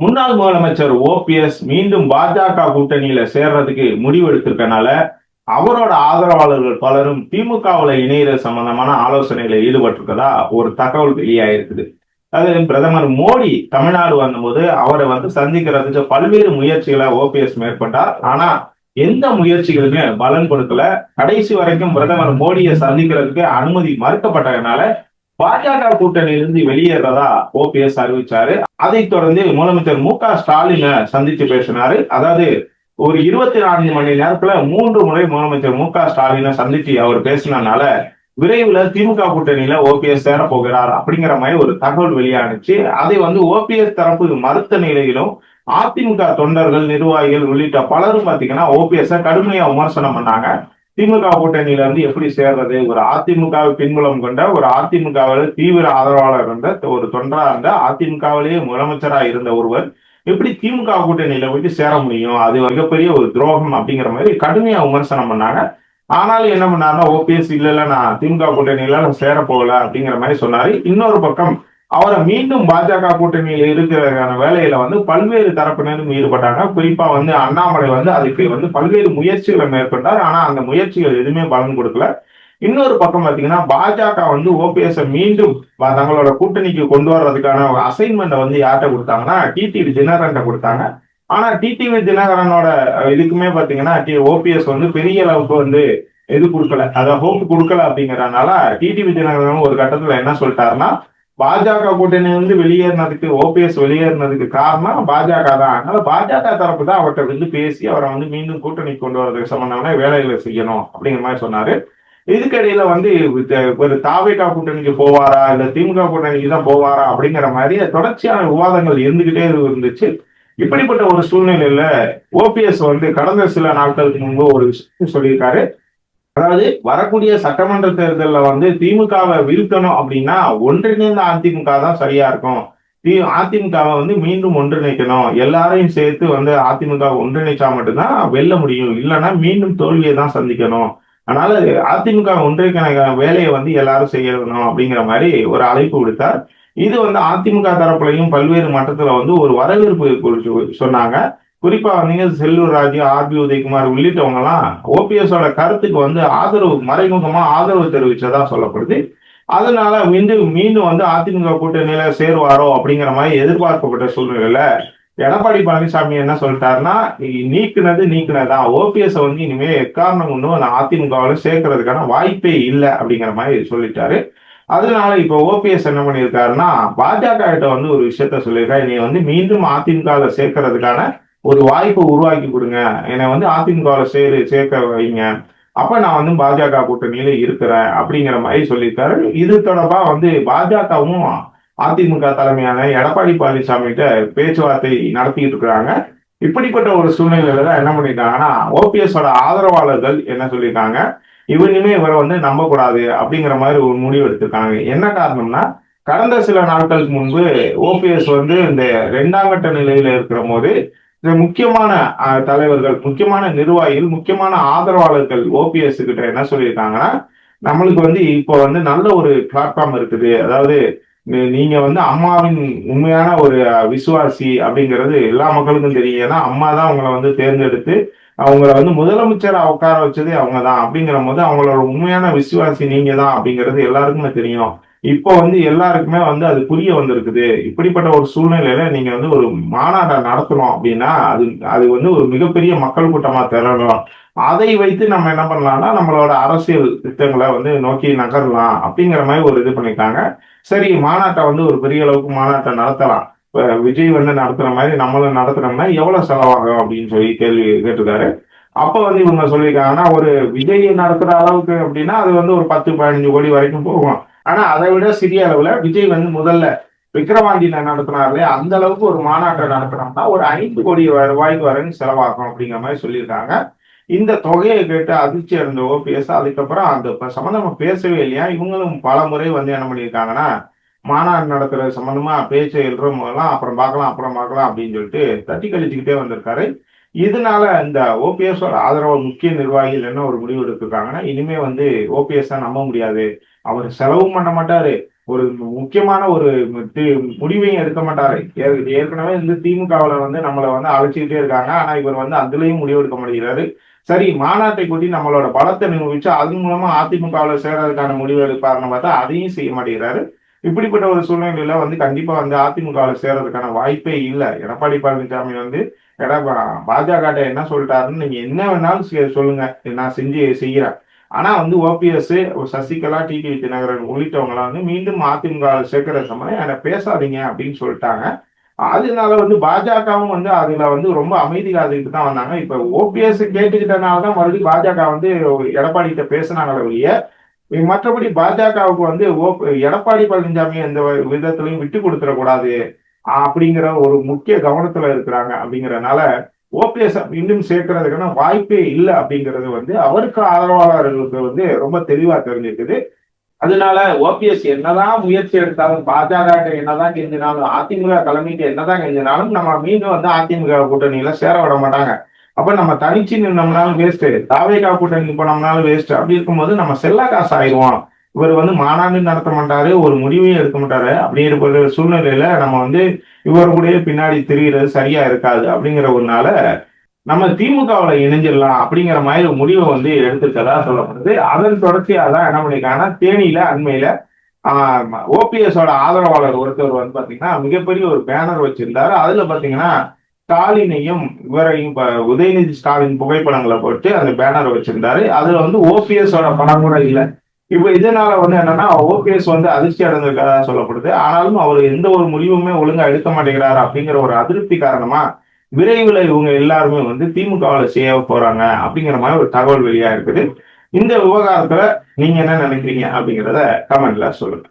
முன்னாள் முதலமைச்சர் ஓபிஎஸ் மீண்டும் பாஜக கூட்டணியில சேர்றதுக்கு முடிவு எடுத்திருக்கனால அவரோட ஆதரவாளர்கள் பலரும் திமுகவுல இணையிற சம்பந்தமான ஆலோசனையில ஈடுபட்டிருக்கதா ஒரு தகவல் வெளியாயிருக்குது. அது பிரதமர் மோடி தமிழ்நாடு வந்தபோது அவரை சந்திக்கிறதுக்கு பல்வேறு முயற்சிகளை ஓபிஎஸ் மேற்கொண்டார். ஆனா எந்த முயற்சிகளுமே பலன் கொடுக்கல. கடைசி வரைக்கும் பிரதமர் மோடியை சந்திக்கிறதுக்கு அனுமதி மறுக்கப்பட்டதுனால பாஜக கூட்டணியிலிருந்து வெளியேறதா ஓபிஎஸ் அறிவிச்சாரு. அதைத் தொடர்ந்து முதலமைச்சர் மு.க.ஸ்டாலினை சந்தித்து பேசினாரு. அதாவது ஒரு 24 மணி நேரத்துல 3 முறை முதலமைச்சர் மு.க.ஸ்டாலினை சந்திச்சு அவர் பேசினதுனால விரைவில் திமுக கூட்டணியில ஓபிஎஸ் சேர போகிறார் அப்படிங்கிற மாதிரி ஒரு தகவல் வெளியானுச்சு. அதை ஓபிஎஸ் தரப்பு மறுத்த நிலையிலும் அதிமுக தொண்டர்கள், நிர்வாகிகள் உள்ளிட்ட பலரும் பாத்தீங்கன்னா ஓபிஎஸ் கடுமையா விமர்சனம் பண்ணாங்க. திமுக கூட்டணியில எப்படி சேர்றது, ஒரு அதிமுகவை பின்புலம் கொண்ட ஒரு அதிமுகவில் தீவிர ஆதரவாளர் இருந்த ஒரு தொண்டரா இருந்த அதிமுகவிலேயே முதலமைச்சரா இருந்த ஒருவர் எப்படி திமுக கூட்டணியில போயிட்டு சேர முடியும், அது மிகப்பெரிய ஒரு துரோகம் அப்படிங்கிற மாதிரி கடுமையா விமர்சனம் பண்ணாங்க. ஆனாலும் என்ன பண்ணாருன்னா ஓபிஎஸ் இல்ல நான் திமுக கூட்டணியில சேர போகல அப்படிங்கிற மாதிரி சொன்னாரு. இன்னொரு பக்கம் அவரை மீண்டும் பாஜக கூட்டணியில் இருக்கிற வேலையில பல்வேறு தரப்பினரும் ஈடுபட்டாங்க. குறிப்பா அண்ணாமலை அதுக்கு பல்வேறு முயற்சிகளை மேற்கொண்டார். ஆனா அந்த முயற்சிகள் எதுவுமே பலன் கொடுக்கல. இன்னொரு பக்கம் பாத்தீங்கன்னா பாஜக ஓபிஎஸ் மீண்டும் தங்களோட கூட்டணிக்கு கொண்டு வர்றதுக்கான அசைன்மெண்ட் யார்கிட்ட கொடுத்தாங்கன்னா டிடிவி தினகரன் கொடுத்தாங்க. ஆனா டிடிவி தினகரனோட இதுக்குமே பாத்தீங்கன்னா ஓபிஎஸ் பெரிய அளவுக்கு இது கொடுக்கல, அதாவது ஹோப் கொடுக்கல. அப்படிங்கறதுனால டிடிவி தினகரன் ஒரு கட்டத்துல என்ன சொல்லிட்டாருன்னா, பாஜக கூட்டணி வெளியேறினதுக்கு ஓபிஎஸ் வெளியேறினதுக்கு காரணம் பாஜக தான். அதனால பாஜக தரப்பு தான் அவர்கிட்ட பேசி அவரை மீண்டும் கூட்டணி கொண்டு வரதுக்கு சம்பந்தமான வேலைகளை செய்யணும் அப்படிங்கிற மாதிரி சொன்னாரு. இதுக்கிடையில ஒரு தாவேகா கூட்டணிக்கு போவாரா இல்ல திமுக கூட்டணிக்கு தான் போவாரா அப்படிங்கிற மாதிரி தொடர்ச்சியான விவாதங்கள் இருந்துகிட்டே இருந்துச்சு. இப்படிப்பட்ட ஒரு சூழ்நிலையில ஓபிஎஸ் கடந்த சில நாட்களுக்கு முன்பு ஒரு விஷயம் சொல்லியிருக்காரு. அதாவது வரக்கூடிய சட்டமன்ற தேர்தலில் திமுகவை வீழ்த்தணும் அப்படின்னா ஒன்றிணைந்த அதிமுக தான் சரியா இருக்கும். அதிமுகவை மீண்டும் ஒன்றிணைக்கணும், எல்லாரையும் சேர்த்து அதிமுக ஒன்றிணைச்சா மட்டும்தான் வெல்ல முடியும், இல்லைன்னா மீண்டும் தோல்வியை தான் சந்திக்கணும். அதனால அதிமுக ஒன்றிணைக்கிற வேலையை எல்லாரும் செய்யணும் அப்படிங்கிற மாதிரி ஒரு அழைப்பு விடுத்தார். இது அதிமுக தரப்புலையும் பல்வேறு மட்டத்துல ஒரு வரவேற்பு சொன்னாங்க. குறிப்பா செல்லூர் ராஜு, ஆர்பி உதயகுமார் உள்ளிட்டவங்க எல்லாம் ஓபிஎஸோட கருத்துக்கு ஆதரவு, மறைமுகமா ஆதரவு தெரிவிச்சதா சொல்லப்படுது. அதனால மீண்டும் அதிமுக கூட்டணியில சேருவாரோ அப்படிங்கிற மாதிரி எதிர்பார்க்கப்பட்ட சூழ்நிலையில எடப்பாடி பழனிசாமி என்ன சொல்லிட்டாருன்னா, நீக்கினதான் ஓபிஎஸ் இனிமே எக்காரணம் கொண்டும் அதிமுகவில் சேர்க்கறதுக்கான வாய்ப்பே இல்லை அப்படிங்கிற மாதிரி சொல்லிட்டாரு. அதனால இப்ப ஓபிஎஸ் என்ன பண்ணியிருக்காருன்னா பாஜக கிட்ட ஒரு விஷயத்த சொல்லியிருக்காரு, நீ மீண்டும் அதிமுகவில் சேர்க்கறதுக்கான ஒரு வாய்ப்பை உருவாக்கி கொடுங்க, என்னை அதிமுகவில் சேர்க்க வைங்க, அப்ப நான் பாஜக கூட்டணியில இருக்கிறேன் அப்படிங்கிற மாதிரி சொல்லியிருக்காரு. இது தொடர்பா பாஜகவும் அதிமுக தலைமையான எடப்பாடி பழனிசாமி கிட்ட பேச்சுவார்த்தை நடத்திட்டு இருக்கிறாங்க. இப்படிப்பட்ட ஒரு சூழ்நிலையில தான் என்ன பண்ணிருக்காங்கன்னா ஓபிஎஸோட ஆதரவாளர்கள் என்ன சொல்லியிருக்காங்க, இவனுமே இவரை நம்பக்கூடாது அப்படிங்கிற மாதிரி ஒரு முடிவு எடுத்திருக்காங்க. என்ன காரணம்னா, கடந்த சில நாட்களுக்கு முன்பு ஓபிஎஸ் இந்த 2ஆம் கட்ட நிலையில இருக்கிற போது இந்த முக்கியமான தலைவர்கள், முக்கியமான நிர்வாகிகள், முக்கியமான ஆதரவாளர்கள் ஓபிஎஸ் கிட்ட என்ன சொல்லியிருக்காங்கன்னா, நம்மளுக்கு இப்போ நல்ல ஒரு பிளாட்ஃபார்ம் இருக்குது, அதாவது நீங்க அம்மாவின் உண்மையான ஒரு விசுவாசி அப்படிங்கிறது எல்லா மக்களுக்கும் தெரியும். ஏன்னா அம்மா தான் அவங்களை தேர்ந்தெடுத்து அவங்கள முதலமைச்சரா உட்கார வச்சதே அவங்க தான். அப்படிங்கிற போது அவங்களோட உண்மையான விசுவாசி நீங்க தான் அப்படிங்கிறது எல்லாருக்குமே தெரியும். இப்போ எல்லாருக்குமே அது புரிய வந்திருக்குது. இப்படிப்பட்ட ஒரு சூழ்நிலையில நீங்க ஒரு மாநாட்டை நடத்தணும் அப்படின்னா அது ஒரு மிகப்பெரிய மக்கள் கூட்டமா திரளணும். அதை வைத்து நம்ம என்ன பண்ணலாம்னா நம்மளோட அரசியல் திட்டங்களை நோக்கி நகரலாம் அப்படிங்கிற மாதிரி ஒரு இது பண்ணிருக்காங்க. சரி, மாநாட்டை ஒரு பெரிய அளவுக்கு மாநாட்டை நடத்தலாம், விஜய் நடத்துற மாதிரி நம்மளும் நடத்துறோம்னா எவ்வளவு செலவாகும் அப்படின்னு சொல்லி கேள்வி கேட்டிருக்காரு. அப்ப இவங்க சொல்லியிருக்காங்கன்னா, ஒரு விஜய் நடத்துற அளவுக்கு அப்படின்னா அது ஒரு 10-15 கோடி வரைக்கும் போகும். ஆனா அதை விட சிறிய அளவுல விஜய் முதல்ல விக்கிரவாண்டியில நடத்தினார்ல அந்த அளவுக்கு ஒரு மாநாட்டை நடத்துறோம்னா ஒரு 5 கோடி ரூபாய்க்கு வரைக்கும் செலவாகும் அப்படிங்கிற மாதிரி சொல்லியிருக்காங்க. இந்த தொகையை கேட்டு அதிர்ச்சி அடைந்த ஓபிஎஸ் அதுக்கப்புறம் அந்த சம்பந்தமா பேசவே இல்லையா. இவங்களும் பல முறை என்ன பண்ணியிருக்காங்கன்னா, மாநாடு நடத்துறது சம்பந்தமா பேச்சை எழுதும் போதெல்லாம் அப்புறம் பார்க்கலாம் அப்படின்னு சொல்லிட்டு தட்டி கழிச்சுக்கிட்டே வந்திருக்காரு. இதனால இந்த ஓபிஎஸோட ஆதரவு முக்கிய நிர்வாகிகள் என்ன ஒரு முடிவு எடுத்திருக்காங்கன்னா, இனிமே ஓபிஎஸ் நம்ப முடியாது, அவர் செலவும் பண்ண மாட்டாரு, ஒரு முக்கியமான ஒரு முடிவையும் எடுக்க மாட்டாரு. ஏற்கனவே வந்து திமுகவுல வந்து நம்மள வந்து அழைச்சிக்கிட்டே இருக்காங்க. ஆனா இவர் வந்து அதுலயும் முடிவு எடுக்க மாட்டேங்கிறாரு. சரி, மாநாட்டை கூட்டி நம்மளோட பலத்தை நிரூபிச்சு அதன் மூலமா அதிமுகவுல சேர்றதுக்கான முடிவு எடுப்பாருன்னு பார்த்தா அதையும் செய்ய மாட்டேங்கிறாரு. இப்படிப்பட்ட ஒரு சூழ்நிலையில வந்து கண்டிப்பா வந்து அதிமுகவுல சேர்றதுக்கான வாய்ப்பே இல்ல. எடப்பாடி பழனிசாமி வந்து பாஜகட்ட என்ன சொல்லிட்டாருன்னு நீங்க என்ன வேணாலும் சொல்லுங்க. நான் செய்யறேன். ஆனா வந்து ஓபிஎஸ், சசிகலா, டிடிவி தினகரன் உள்ளிட்டவங்கலாம் வந்து மீண்டும் அதிமுக சேர்க்கிற சமயம் என்ன பேசாதீங்க அப்படின்னு சொல்லிட்டாங்க. அதனால வந்து பாஜகவும் வந்து அதுல வந்து ரொம்ப அமைதி காத்துக்கிட்டு தான் வந்தாங்க. இப்ப ஓபிஎஸ் கேட்டுக்கிட்டனாலதான் மறுபடியும் பாஜக வந்து எடப்பாடி கிட்ட பேசினாங்களே ஒழிய, மற்றபடி பாஜகவுக்கு வந்து எடப்பாடி பழனிசாமி எந்த விதத்திலையும் விட்டு கொடுத்துடக்கூடாது அப்படிங்கிற ஒரு முக்கிய கவனத்துல இருக்கிறாங்க. அப்படிங்கறதுனால ஓபிஎஸ் இன்னும் சேர்க்கறதுக்கான வாய்ப்பே இல்லை அப்படிங்கிறது வந்து அவருக்கு ஆதரவாளர்களுக்கு வந்து ரொம்ப தெளிவா தெரிஞ்சிருக்குது. அதனால ஓபிஎஸ் என்னதான் முயற்சி எடுத்தாலும், பாஜக என்னதான் கெஞ்சினாலும், அதிமுக தலைமைக்கு என்னதான் கெஞ்சினாலும் நம்ம மீண்டும் வந்து அதிமுக கூட்டணியில சேர விட மாட்டாங்க. அப்ப நம்ம தனிச்சு நின்னோம்னாலும் வேஸ்ட், தாவேகா கூட்டணி போனோம்னாலும் வேஸ்ட். அப்படி இருக்கும்போது நம்ம செல்லா காசு ஆயிடுவோம். இவர் வந்து மாநாடு நடத்த மாட்டாரு, ஒரு முடிவையும் எடுக்க மாட்டாரு. அப்படி இருக்கிற சூழ்நிலையில நம்ம வந்து இவர் கூட பின்னாடி திரிகிறது சரியா இருக்காது அப்படிங்கிற ஒருனால நம்ம திமுகவுல இணைஞ்சிடலாம் அப்படிங்கிற மாதிரி ஒரு முடிவை வந்து எடுத்திருக்கதா சொல்லப்படுது. அதன் தொடர்ச்சியா தான் என்ன பண்ணிருக்காங்கன்னா, தேனியில அண்மையில ஓபிஎஸோட ஆதரவாளர் ஒருத்தர் வந்து பாத்தீங்கன்னா மிகப்பெரிய ஒரு பேனர் வச்சிருந்தாரு. அதுல பாத்தீங்கன்னா ஸ்டாலினையும் இவரையும் உதயநிதி ஸ்டாலின் புகைப்படங்களை போட்டு அந்த பேனர் வச்சிருந்தாரு. அதுல வந்து ஓபிஎஸோட படம் கூட இல்லை. இப்ப இதனால வந்து என்னன்னா ஓபிஎஸ் வந்து அதிர்ச்சி அடைந்திருக்கிறதா சொல்லப்படுது. ஆனாலும் அவர் எந்த ஒரு முடிவுமே ஒழுங்கா எடுக்க மாட்டேங்கிறாரு அப்படிங்கிற ஒரு அதிருப்தி காரணமா விரைவில் இவங்க எல்லாருமே வந்து திமுகவில் செய்ய போறாங்க அப்படிங்கிற மாதிரி ஒரு தகவல் வெளியா இருக்குது. இந்த விவகாரத்துல நீங்க என்ன நினைக்கிறீங்க அப்படிங்கிறத கமெண்ட்ல சொல்லுங்க.